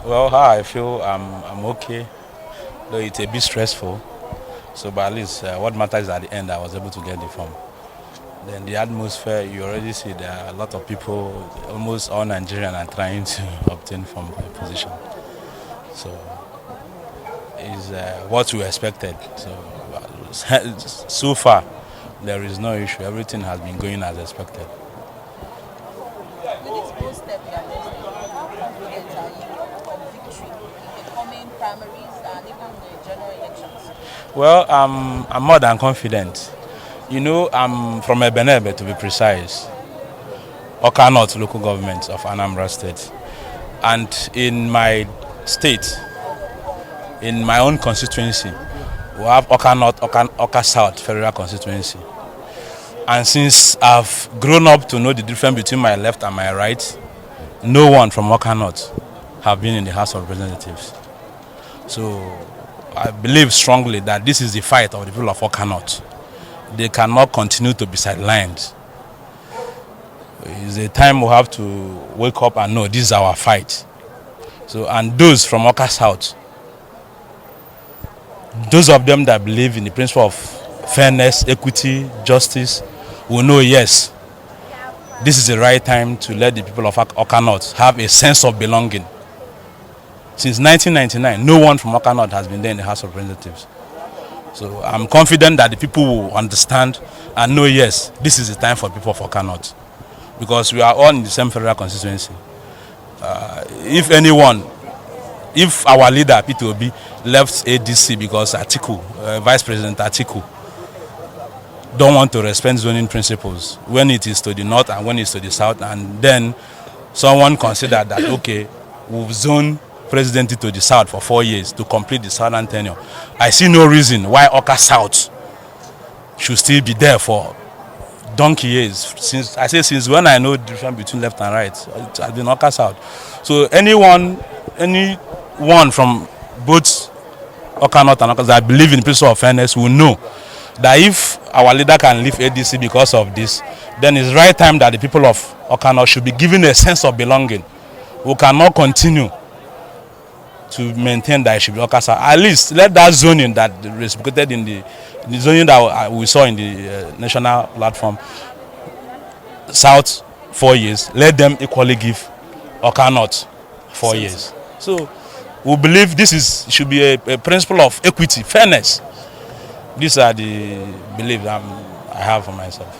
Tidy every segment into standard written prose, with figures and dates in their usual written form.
Well, how I feel, I'm okay, though it's a bit stressful. So, but at least what matters is at the end, I was able to get the form. Then the atmosphere, you already see there are a lot of people, almost all Nigerians are trying to obtain from a position. So, it's what we expected. So far, there is no issue. Everything has been going as expected. With this bold step you are taking, how confident are you of victory in the coming primaries and even the general elections? Well, I'm more than confident. You know, I'm from Ebenebe, to be precise, Awka North local government of Anambra State. And in my state, in my own constituency, we have Awka North, Awka South federal constituency. And since I've grown up to know the difference between my left and my right, no one from Awka North have been in the House of Representatives. So I believe strongly that this is the fight of the people of Awka North. They cannot continue to be sidelined. It's a time we have to wake up and know this is our fight. So, and those from Awka South, those of them that believe in the principle of fairness, equity, justice, will know, yes, this is the right time to let the people of Awka North have a sense of belonging. Since 1999, no one from Awka North has been there in the House of Representatives. So I'm confident that the people will understand and know, yes, this is the time for people of Awka North. Because we are all in the same federal constituency. If our leader, Peter Obi, left ADC because Vice President Atiku, don't want to respect zoning principles when it is to the north and when it's to the south, and then someone considered that, okay, we've zoned President to the south for 4 years to complete the southern tenure. I see no reason why Awka South should still be there for donkey years. Since when I know the difference between left and right, it has been Awka South. So anyone from both Awka North and Awka South that believe in the principle of fairness will know that if our leader can leave ADC because of this, then it's right time that the people of Awka North should be given a sense of belonging. We cannot continue to maintain that it should be Awka South. At least let that zoning that respected in the zoning that we saw in the national platform, South 4 years, let them equally give Awka North 4 years. So we believe this should be a principle of equity, fairness. These are the beliefs I have for myself.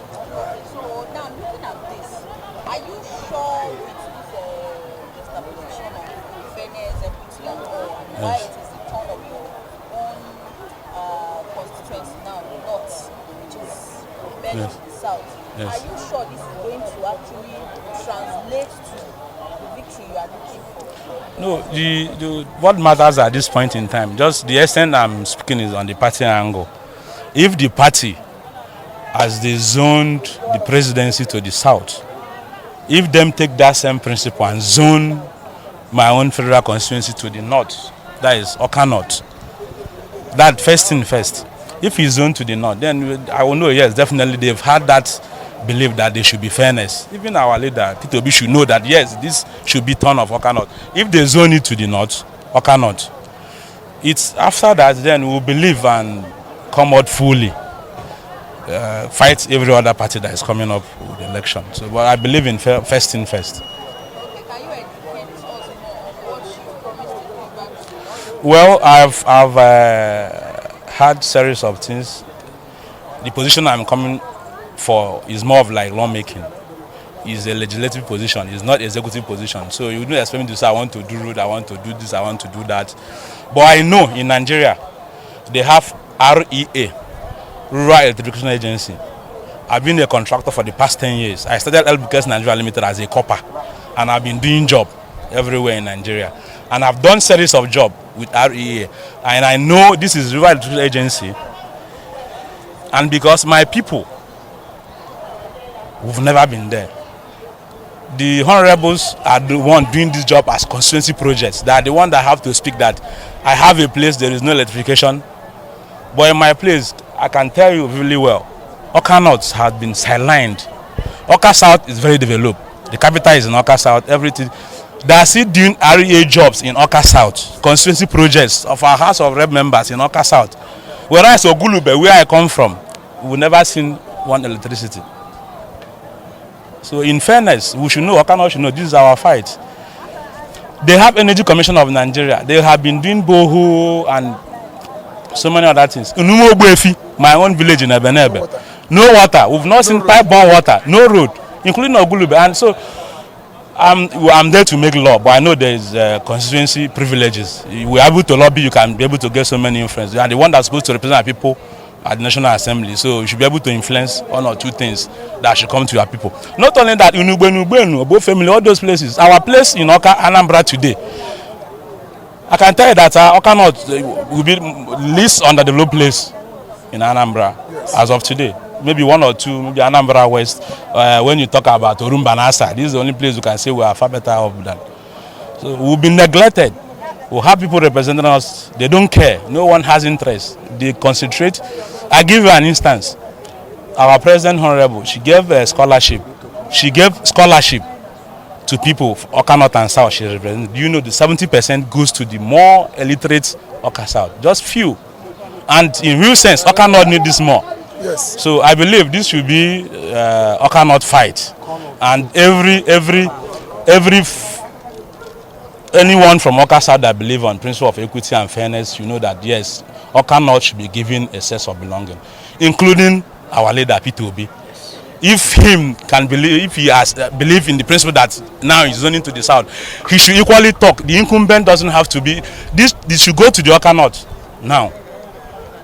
So now looking at this, are you sure with this establishment of fairness, equity and all, and why it is the turn of your own constituency now, the north, which is embedded in the south? Yes. Are you sure this is going to actually translate to the victory you are looking for? No, what matters at this point in time, just the extent I'm speaking is on the party angle. If the party, as they zoned the presidency to the south, if them take that same principle and zone my own federal constituency to the north, that is Awka North, that first thing first, if it's zoned to the north, then I will know, yes, definitely they've had that belief that there should be fairness. Even our leader, Peter Obi, should know that, yes, this should be turn of Awka North. If they zone it to the north, Awka North, it's after that, then we'll believe and come out fully, fight every other party that is coming up with the election. So, but I believe in first thing first. Okay, can you educate us more on what you promised to do back to? Well, I've had series of things. The position I'm coming for is more of like lawmaking. It's a legislative position. It's not executive position. So you don't expect me to say I want to do road, I want to do this, I want to do that. But I know in Nigeria they have REA, Rural Electrification Agency. I've been a contractor for the past 10 years. I started LBKS Nigeria Limited as a copper, and I've been doing job everywhere in Nigeria. And I've done series of job with REA, and I know this is Rural Electrification Agency. And because my people, we've never been there. The honorables are the one doing this job as constituency projects. They are the one that have to speak that I have a place, there is no electrification. But in my place, I can tell you really well, Awka North has been sidelined. Awka South is very developed. The capital is in Awka South, everything. They are still doing REA jobs in Awka South, constituency projects of our House of Rep members in Awka South. Whereas Ogulube, where I come from, we never seen one electricity. So in fairness, we should know, Awka North should know, this is our fight. They have Energy Commission of Nigeria. They have been doing boho and so many other things. My own village in Ebenebe. No water. We've not seen pipe-borne water. No road, including Ogulube. And so I'm there to make law, but I know there is constituency privileges. We are able to lobby. You can be able to get so many influence. You are the one that's supposed to represent our people at the National Assembly. So you should be able to influence one or two things that should come to your people. Not only that, both family, all those places. Our place in Awka, Anambra today, I can tell you that Awka North will be least underdeveloped place in Anambra as of today. Maybe one or two, maybe Anambra West. When you talk about Orumba and Asa, this is the only place you can say we are far better off than. So we've been neglected. We have people representing us. They don't care. No one has interest. They concentrate. I give you an instance. Our President Honorable, she gave a scholarship. She gave scholarship to people of Awka North and South. She represents. Do you know the 70% goes to the more illiterate Awka South? Just few. And in real sense, Awka North need this more. Yes. So I believe this should be Awka North fight. And anyone from Awka South that believe on principle of equity and fairness, you know that yes, Awka North should be given a sense of belonging, including our leader P2B. If he has believe in the principle that now he's zoning to the south, he should equally talk. The incumbent doesn't have to be this should go to the Awka North now.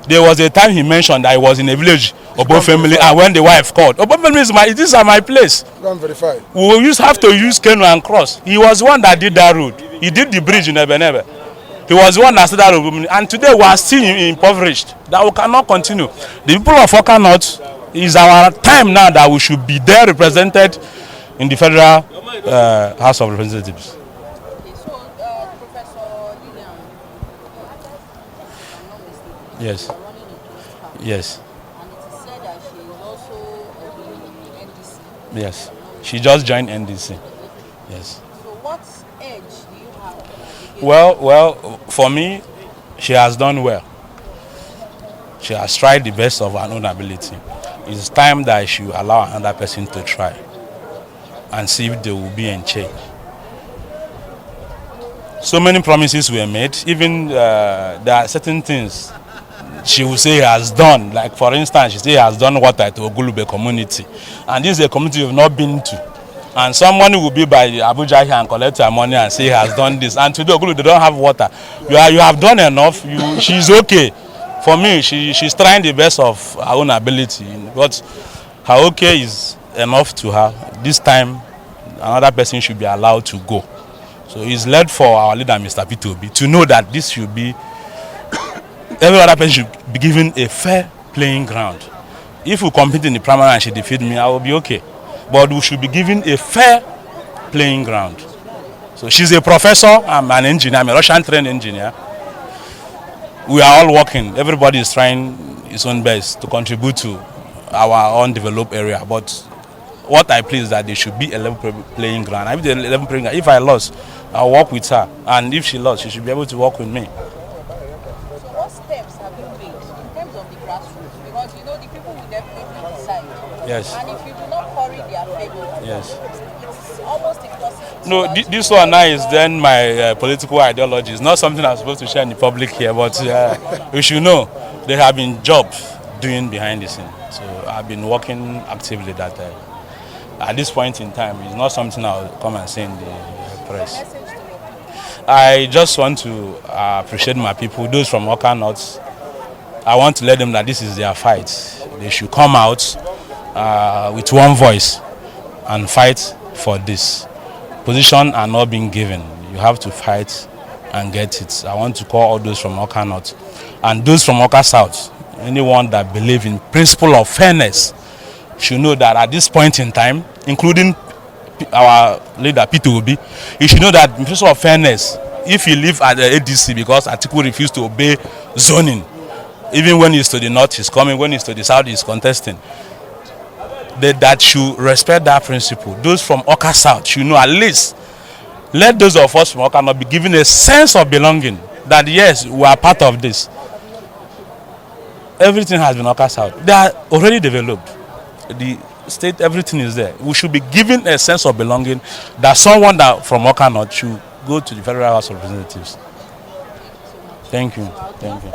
There was a time he mentioned that I was in a village, Obo family, and when the wife called, Obo family is these are my place. Go and verify. We will have to use canoe and cross. He was the one that did that road. He did the bridge in Ebenebe. He was the one that started that road. And today we are still impoverished. That we cannot continue. The people of Awka North, is our time now that we should be there represented in the Federal House of Representatives. Yes. Yes. And it is said that she is also in NDC. Yes. She just joined NDC. Yes. So what edge do you have? Well, for me, she has done well. She has tried the best of her own ability. It's time that she will allow another person to try and see if there will be a change. So many promises were made. Even there are certain things she will say has done. Like for instance, she say has done water to Ogulube community, and this is a community we have not been to. And someone will be by Abuja here and collect her money and say has done this. And today Ogulube they don't have water. You have done enough. She's okay. For me, she's trying the best of her own ability, but her okay is enough to her. This time, another person should be allowed to go. So it's led for our leader, Mr. P2B, to know that this should be, every other person should be given a fair playing ground. If we compete in the primary and she defeat me, I will be okay. But we should be given a fair playing ground. So she's a professor, I'm an engineer, I'm a Russian-trained engineer. We are all working. Everybody is trying his own best to contribute to our undeveloped area. But what I plead is that there should be a level playing ground. If I lost, I'll work with her. And if she lost, she should be able to work with me. So what steps have you made in terms of the grassroots? Because you know the people will definitely decide. Yes. And if you do not curry their favor, Yes. it's almost impossible. No, this one now is then my political ideology. It's not something I'm supposed to share in the public here, but we should know there have been jobs doing behind the scene. So I've been working actively that at this point in time, it's not something I'll come and say in the press. I just want to appreciate my people, those from Awka North. I want to let them know that this is their fight. They should come out with one voice and fight for this. Position are not being given. You have to fight and get it. I want to call all those from Awka North and those from Awka South. Anyone that believes in principle of fairness should know that at this point in time, including our leader P2B, he should know that in principle of fairness, if you live at the ADC because Atiku refused to obey zoning, even when he's to the north, he's coming. When he's to the south, he's contesting. That should respect that principle. Those from Awka South should know at least Let those of us from Awka North be given a sense of belonging that yes, we are part of this. Everything has been Awka South. They are already developed. The state, everything is there. We should be given a sense of belonging that someone that from Awka North should go to the Federal House of Representatives. Thank you. Thank you.